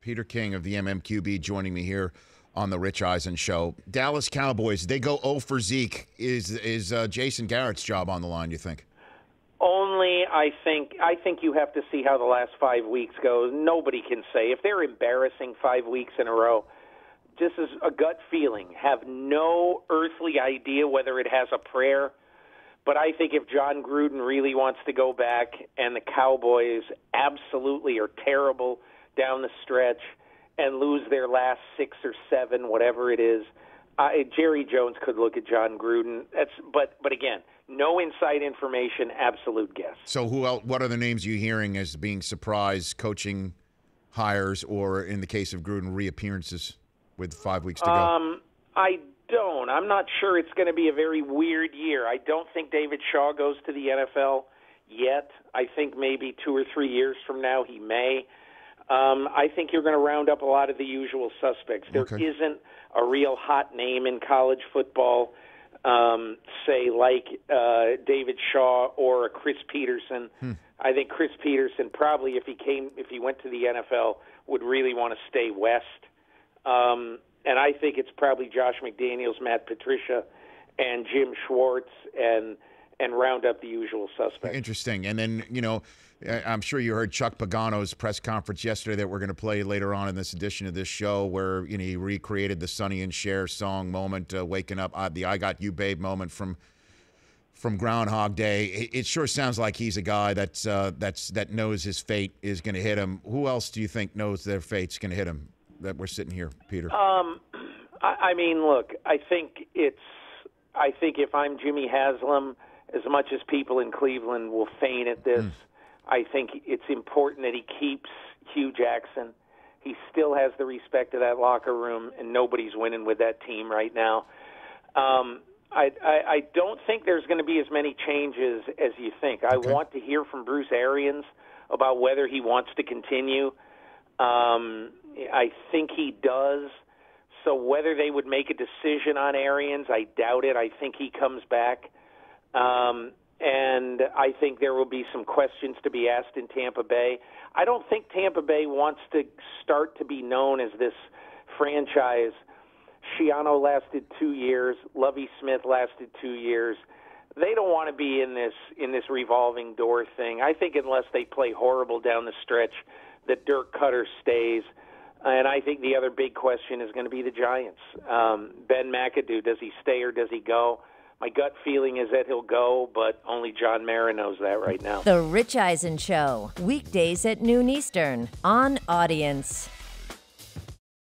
Peter King of the MMQB joining me here on the Rich Eisen Show. Dallas Cowboys, they go 0 for Zeke. Is Jason Garrett's job on the line, you think? Only, I think you have to see how the last 5 weeks go. Nobody can say. If they're embarrassing 5 weeks in a row, just as a gut feeling, have no earthly idea whether it has a prayer. But I think if John Gruden really wants to go back and the Cowboys absolutely are terrible down the stretch and lose their last 6 or 7, whatever it is, Jerry Jones could look at John Gruden. But again, no inside information, absolute guess. So who else? What are the names you hearing as being surprise coaching hires, or in the case of Gruden, reappearances with 5 weeks to go? I don't. I'm not sure it's going to be a very weird year. I don't think David Shaw goes to the NFL yet. I think maybe 2 or 3 years from now he may. I think you're going to round up a lot of the usual suspects. There isn't a real hot name in college football, say like David Shaw or a Chris Peterson. I think Chris Peterson probably, if he went to the NFL, would really want to stay west. And I think it's probably Josh McDaniels, Matt Patricia, and Jim Schwartz, and round up the usual suspects. Interesting. And then, I'm sure you heard Chuck Pagano's press conference yesterday that we're going to play later on in this edition of this show, where he recreated the Sonny and Cher song moment, waking up, the "I Got You Babe" moment from Groundhog Day. It sure sounds like he's a guy that knows his fate is going to hit him. Who else do you think knows their fate's going to hit him? That we're sitting here, Peter. I mean, look, I think if I'm Jimmy Haslam, as much as people in Cleveland will feign at this, I think it's important that he keeps Hugh Jackson. He still has the respect of that locker room, and nobody's winning with that team right now. I don't think there's going to be as many changes as you think. I want to hear from Bruce Arians about whether he wants to continue. I think he does. So whether they would make a decision on Arians, I doubt it. I think he comes back. And I think there will be some questions to be asked in Tampa Bay. I don't think Tampa Bay wants to start to be known as this franchise. Schiano lasted 2 years. Lovie Smith lasted 2 years. They don't want to be in this revolving door thing. I think unless they play horrible down the stretch, that Dirk Cutter stays. And I think the other big question is going to be the Giants. Ben McAdoo, does he stay or does he go? My gut feeling is that he'll go, but only John Mara knows that right now. The Rich Eisen Show, weekdays at noon Eastern on Audience.